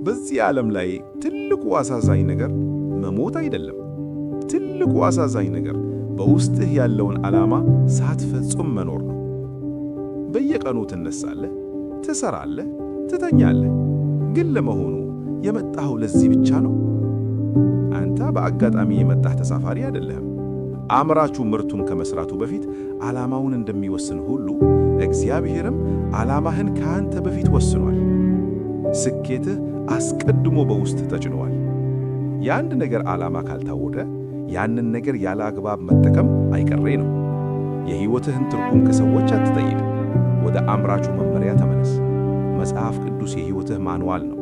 በዚህ ዓለም ላይ ትልቁ አሳዛኝ ነገር መሞት አይደለም። ትልቁ አሳዛኝ ነገር በውስጥህ ያለውን ዓላማ ሳትፈጽም መኖር ነው። በየቀኑ ትነሳለህ፣ ትሰራለህ፣ ትተኛለህ። ግን ለመሆኑ የመጣኸው ለዚህ ብቻ ነው? አንተ በአጋጣሚ የመጣህ ተሳፋሪ አይደለህም። አምራቹ ምርቱን ከመስራቱ በፊት ዓላማውን እንደሚወስን ሁሉ እግዚአብሔርም ዓላማህን ከአንተ በፊት ወስኗል። ስኬትህ አስቀድሞ በውስጥ ተጭኗል። የአንድ ነገር ዓላማ ካልታወቀ ያንን ነገር ያለ አግባብ መጠቀም አይቀሬ ነው። የሕይወትህን ትርጉም ከሰዎች አትጠይቅ፣ ወደ አምራቹ መመሪያ ተመለስ። መጽሐፍ ቅዱስ የሕይወትህ ማንዋል ነው።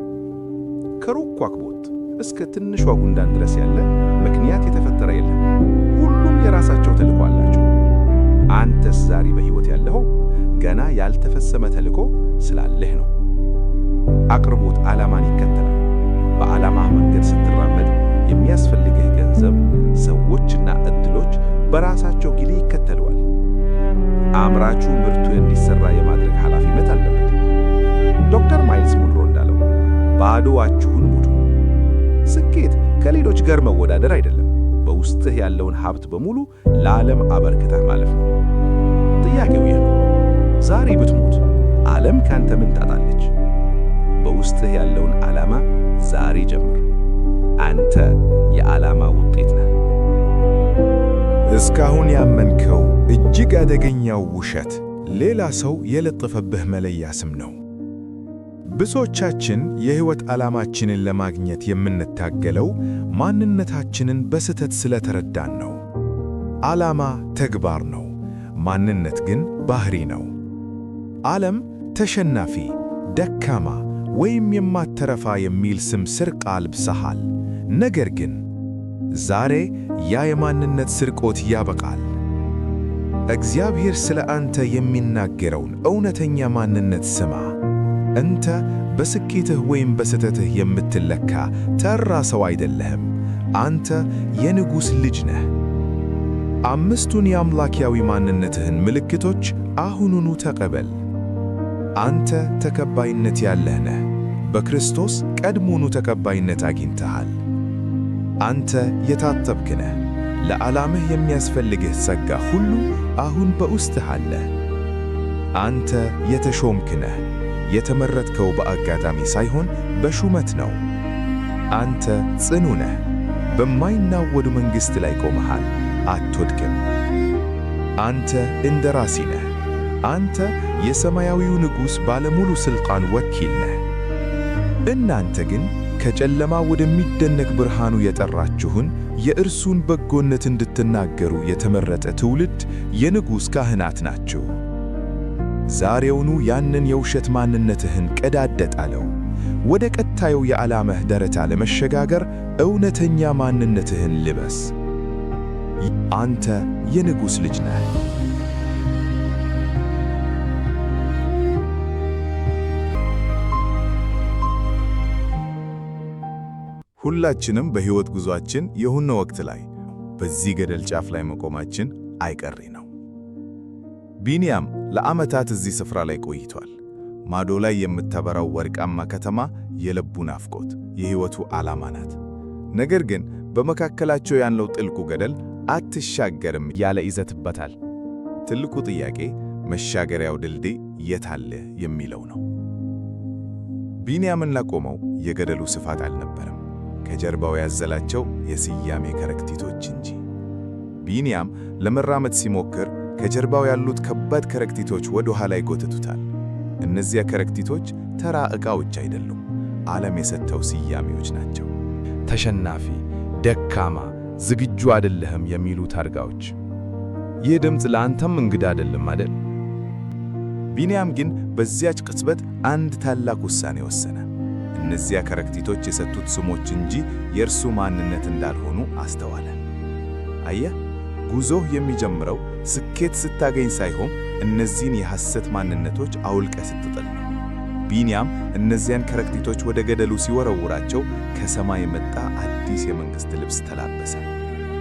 ከሩቅ ኳክቦት እስከ ትንሿ ጉንዳን ድረስ ያለ ምክንያት የተፈጠረ የለም። ሁሉም የራሳቸው ተልእኮ አላቸው። አንተስ ዛሬ በሕይወት ያለኸው ገና ያልተፈጸመ ተልእኮ ስላለህ ነው። አቅርቦት ዓላማን ይከተላል። በዓላማህ መንገድ ስትራመድ የሚያስፈልግህ ገንዘብ፣ ሰዎችና ዕድሎች በራሳቸው ጊዜ ይከተለዋል። አምራቹ ምርቱ እንዲሰራ የማድረግ ኃላፊነት አለበት። ዶክተር ማይልስ ሙንሮ እንዳለው ባዶአችሁን ሙሉ። ስኬት ከሌሎች ጋር መወዳደር አይደለም፣ በውስጥህ ያለውን ሀብት በሙሉ ለዓለም አበርክተህ ማለፍ ነው። ጥያቄው ይህ ነው፣ ዛሬ ብትሞት ዓለም ካንተ ምን ታጣለች? በውስጥህ ያለውን ዓላማ ዛሬ ጀምር። አንተ የዓላማ ውጤት ነህ። እስካሁን ያመንከው እጅግ አደገኛው ውሸት ሌላ ሰው የለጠፈብህ መለያ ስም ነው። ብዙዎቻችን የሕይወት ዓላማችንን ለማግኘት የምንታገለው ማንነታችንን በስህተት ስለተረዳን ነው። ዓላማ ተግባር ነው፣ ማንነት ግን ባህሪ ነው። ዓለም ተሸናፊ፣ ደካማ ወይም የማትረፋ የሚል ስም ስር አልብሰሃል። ነገር ግን ዛሬ ያ የማንነት ስርቆት ያበቃል። እግዚአብሔር ስለ አንተ የሚናገረውን እውነተኛ ማንነት ስማ። አንተ በስኬትህ ወይም በስህተትህ የምትለካ ተራ ሰው አይደለህም። አንተ የንጉሥ ልጅ ነህ። አምስቱን የአምላካዊ ማንነትህን ምልክቶች አሁኑኑ ተቀበል። አንተ ተቀባይነት ያለህ ነህ። በክርስቶስ ቀድሞኑ ተቀባይነት አግኝተሃል። አንተ የታተብክ ነህ። ለዓላምህ የሚያስፈልግህ ጸጋ ሁሉ አሁን በውስጥህ አለ። አንተ የተሾምክ ነህ። የተመረጥከው በአጋጣሚ ሳይሆን በሹመት ነው። አንተ ጽኑ ነህ። በማይናወድ መንግሥት ላይ ቆመሃል፣ አትወድቅም። አንተ እንደራሲ ነህ። አንተ የሰማያዊው ንጉሥ ባለሙሉ ሥልጣን ወኪል ነህ። እናንተ ግን ከጨለማ ወደሚደነቅ ብርሃኑ የጠራችሁን የእርሱን በጎነት እንድትናገሩ የተመረጠ ትውልድ፣ የንጉሥ ካህናት ናችሁ። ዛሬውኑ ያንን የውሸት ማንነትህን ቀዳደ ጣለው። ወደ ቀጣዩ የዓላማህ ደረጃ ለመሸጋገር እውነተኛ ማንነትህን ልበስ። አንተ የንጉሥ ልጅ ነህ። ሁላችንም በሕይወት ጉዟችን የሆነ ወቅት ላይ በዚህ ገደል ጫፍ ላይ መቆማችን አይቀሬ ነው። ቢንያም ለዓመታት እዚህ ስፍራ ላይ ቆይቷል። ማዶ ላይ የምታበራው ወርቃማ ከተማ የልቡ ናፍቆት፣ የሕይወቱ ዓላማ ናት። ነገር ግን በመካከላቸው ያለው ጥልቁ ገደል አትሻገርም ያለ ይዘትበታል። ትልቁ ጥያቄ መሻገሪያው ድልድይ የት አለ የሚለው ነው። ቢንያምን ላቆመው የገደሉ ስፋት አልነበረም፣ ከጀርባው ያዘላቸው የስያሜ ከረጢቶች እንጂ። ቢንያም ለመራመድ ሲሞክር ከጀርባው ያሉት ከባድ ከረጢቶች ወደ ኋላ ይጎትቱታል። እነዚያ ከረጢቶች ተራ ዕቃዎች አይደሉም፣ ዓለም የሰጠው ስያሜዎች ናቸው። ተሸናፊ፣ ደካማ፣ ዝግጁ አይደለህም የሚሉ ታርጋዎች። ይህ ድምፅ ለአንተም እንግዳ አይደለም አይደል? ቢንያም ግን በዚያች ቅጽበት አንድ ታላቅ ውሳኔ ወሰነ። እነዚያ ከረጢቶች የሰጡት ስሞች እንጂ የእርሱ ማንነት እንዳልሆኑ አስተዋለ። አየህ፣ ጉዞህ የሚጀምረው ስኬት ስታገኝ ሳይሆን እነዚህን የሐሰት ማንነቶች አውልቀ ስትጥል ነው። ቢንያም እነዚያን ከረጢቶች ወደ ገደሉ ሲወረውራቸው ከሰማይ የመጣ አዲስ የመንግሥት ልብስ ተላበሰ።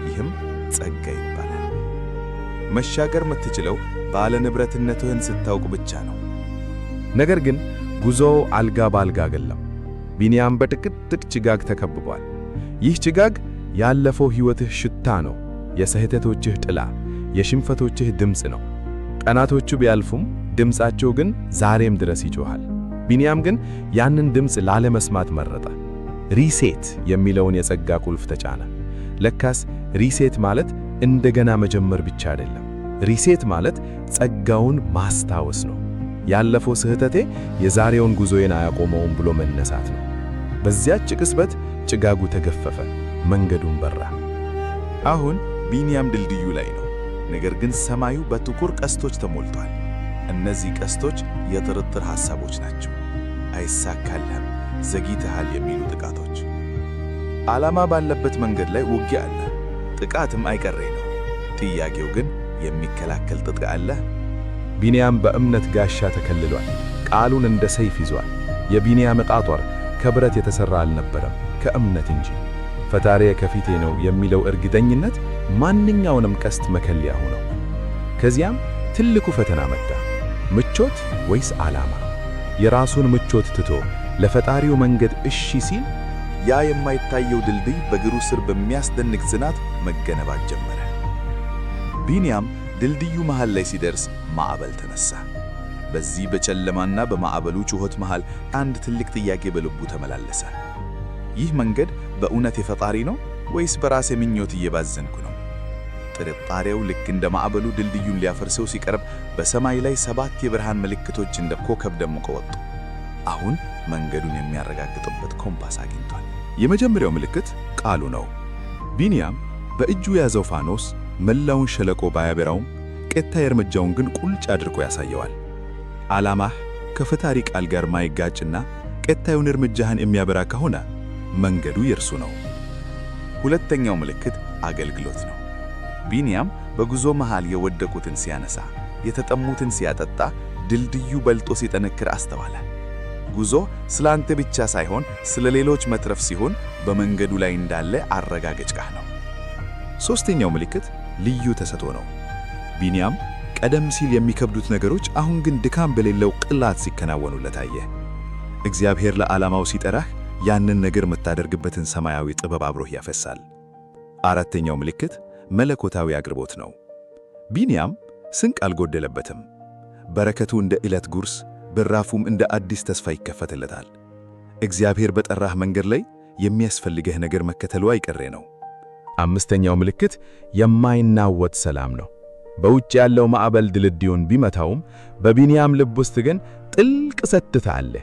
ይህም ጸጋ ይባላል። መሻገር የምትችለው ባለ ንብረትነትህን ስታውቅ ብቻ ነው። ነገር ግን ጉዞው አልጋ ባልጋ አይደለም። ቢንያም በጥቅጥቅ ጭጋግ ተከብቧል። ይህ ጭጋግ ያለፈው ሕይወትህ ሽታ ነው፣ የስህተቶችህ ጥላ፣ የሽንፈቶችህ ድምፅ ነው። ቀናቶቹ ቢያልፉም ድምፃቸው ግን ዛሬም ድረስ ይጮኻል። ቢንያም ግን ያንን ድምፅ ላለመስማት መረጠ። ሪሴት የሚለውን የጸጋ ቁልፍ ተጫነ። ለካስ ሪሴት ማለት እንደገና መጀመር ብቻ አይደለም። ሪሴት ማለት ጸጋውን ማስታወስ ነው። ያለፈው ስህተቴ የዛሬውን ጉዞዬን አያቆመውም ብሎ መነሳት ነው። በዚያች ቅጽበት ጭጋጉ ተገፈፈ፣ መንገዱን በራ። አሁን ቢንያም ድልድዩ ላይ ነው። ነገር ግን ሰማዩ በጥቁር ቀስቶች ተሞልቷል። እነዚህ ቀስቶች የጥርጥር ሐሳቦች ናቸው። አይሳካልህም፣ ዘግይተሃል የሚሉ ጥቃቶች። ዓላማ ባለበት መንገድ ላይ ውጊያ አለ። ጥቃትም አይቀሬ ነው። ጥያቄው ግን የሚከላከል ትጥቅ አለ? ቢንያም በእምነት ጋሻ ተከልሏል። ቃሉን እንደ ሰይፍ ይዟል። የቢንያም ዕቃ ጦር ከብረት የተሠራ አልነበረም፣ ከእምነት እንጂ። ፈጣሪዬ ከፊቴ ነው የሚለው እርግጠኝነት ማንኛውንም ቀስት መከለያ ሆነው። ከዚያም ትልቁ ፈተና መጣ። ምቾት ወይስ ዓላማ? የራሱን ምቾት ትቶ ለፈጣሪው መንገድ እሺ ሲል ያ የማይታየው ድልድይ በእግሩ ስር በሚያስደንቅ ጽናት መገነባት ጀመረ። ቢንያም ድልድዩ መሃል ላይ ሲደርስ ማዕበል ተነሳ። በዚህ በጨለማና በማዕበሉ ጩኸት መሃል አንድ ትልቅ ጥያቄ በልቡ ተመላለሰ። ይህ መንገድ በእውነት የፈጣሪ ነው ወይስ በራሴ ምኞት እየባዘንኩ ነው? ጥርጣሬው ልክ እንደ ማዕበሉ ድልድዩን ሊያፈርሰው ሲቀርብ በሰማይ ላይ 7 የብርሃን ምልክቶች እንደ ኮከብ ደምቀው ወጡ። አሁን መንገዱን የሚያረጋግጥበት ኮምፓስ አግኝቷል። የመጀመሪያው ምልክት ቃሉ ነው። ቢንያም በእጁ የያዘው ፋኖስ መላውን ሸለቆ ባያበራውም ቀጣይ እርምጃውን ግን ቁልጭ አድርጎ ያሳየዋል። ዓላማህ ከፈጣሪ ቃል ጋር ማይጋጭና ቀጣዩን እርምጃህን የሚያበራ ከሆነ መንገዱ የእርሱ ነው። ሁለተኛው ምልክት አገልግሎት ነው። ቢንያም በጉዞ መሃል የወደቁትን ሲያነሳ፣ የተጠሙትን ሲያጠጣ፣ ድልድዩ በልጦ ሲጠነክር አስተዋለ። ጉዞ ስለ አንተ ብቻ ሳይሆን ስለ ሌሎች መትረፍ ሲሆን በመንገዱ ላይ እንዳለ አረጋገጫህ ነው። ሦስተኛው ምልክት ልዩ ተሰጥኦ ነው። ቢንያም ቀደም ሲል የሚከብዱት ነገሮች አሁን ግን ድካም በሌለው ቅላት ሲከናወኑለት አየ። እግዚአብሔር ለዓላማው ሲጠራህ ያንን ነገር የምታደርግበትን ሰማያዊ ጥበብ አብሮህ ያፈሳል። አራተኛው ምልክት መለኮታዊ አቅርቦት ነው። ቢንያም ስንቅ አልጎደለበትም። በረከቱ እንደ ዕለት ጉርስ፣ በራፉም እንደ አዲስ ተስፋ ይከፈትለታል። እግዚአብሔር በጠራህ መንገድ ላይ የሚያስፈልግህ ነገር መከተሉ አይቀሬ ነው። አምስተኛው ምልክት የማይናወጥ ሰላም ነው። በውጭ ያለው ማዕበል ድልድዩን ቢመታውም በቢንያም ልብ ውስጥ ግን ጥልቅ ጸጥታ አለ።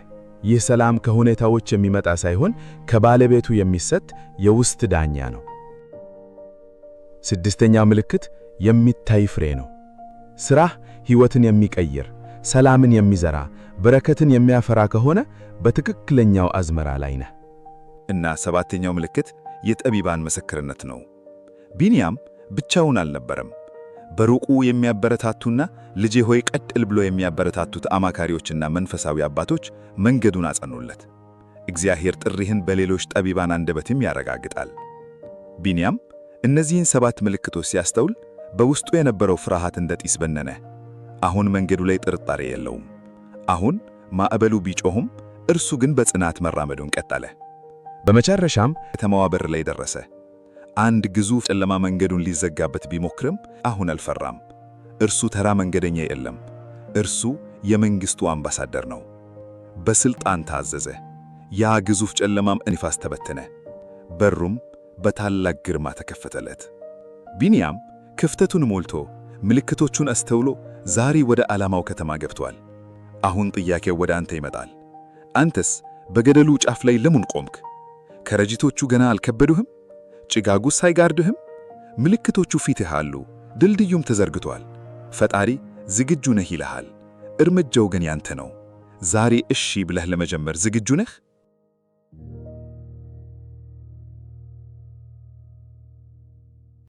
ይህ ሰላም ከሁኔታዎች የሚመጣ ሳይሆን ከባለቤቱ የሚሰጥ የውስጥ ዳኛ ነው። ስድስተኛው ምልክት የሚታይ ፍሬ ነው። ሥራህ ሕይወትን የሚቀይር፣ ሰላምን የሚዘራ፣ በረከትን የሚያፈራ ከሆነ በትክክለኛው አዝመራ ላይ ነህ። እና ሰባተኛው ምልክት የጠቢባን ምስክርነት ነው። ቢንያም ብቻውን አልነበረም። በሩቁ የሚያበረታቱና ልጄ ሆይ ቀጥል ብሎ የሚያበረታቱት አማካሪዎችና መንፈሳዊ አባቶች መንገዱን አጸኑለት። እግዚአብሔር ጥሪህን በሌሎች ጠቢባን አንደበትም ያረጋግጣል። ቢንያም እነዚህን 7 ምልክቶች ሲያስተውል በውስጡ የነበረው ፍርሃት እንደ ጢስ በነነ። አሁን መንገዱ ላይ ጥርጣሬ የለውም። አሁን ማዕበሉ ቢጮህም እርሱ ግን በጽናት መራመዱን ቀጠለ። በመጨረሻም ከተማዋ በር ላይ ደረሰ። አንድ ግዙፍ ጨለማ መንገዱን ሊዘጋበት ቢሞክርም አሁን አልፈራም። እርሱ ተራ መንገደኛ የለም። እርሱ የመንግሥቱ አምባሳደር ነው። በሥልጣን ታዘዘ። ያ ግዙፍ ጨለማም ንፋስ ተበተነ። በሩም በታላቅ ግርማ ተከፈተለት። ቢንያም ክፍተቱን ሞልቶ ምልክቶቹን አስተውሎ ዛሬ ወደ ዓላማው ከተማ ገብቷል። አሁን ጥያቄው ወደ አንተ ይመጣል። አንተስ በገደሉ ጫፍ ላይ ለምን ቆምክ? ከረጅቶቹ ገና አልከበዱህም? ጭጋጉስ አይጋርድህም? ምልክቶቹ ፊትህ አሉ፣ ድልድዩም ተዘርግቷል። ፈጣሪ ዝግጁ ነህ ይልሃል። እርምጃው ግን ያንተ ነው። ዛሬ እሺ ብለህ ለመጀመር ዝግጁ ነህ?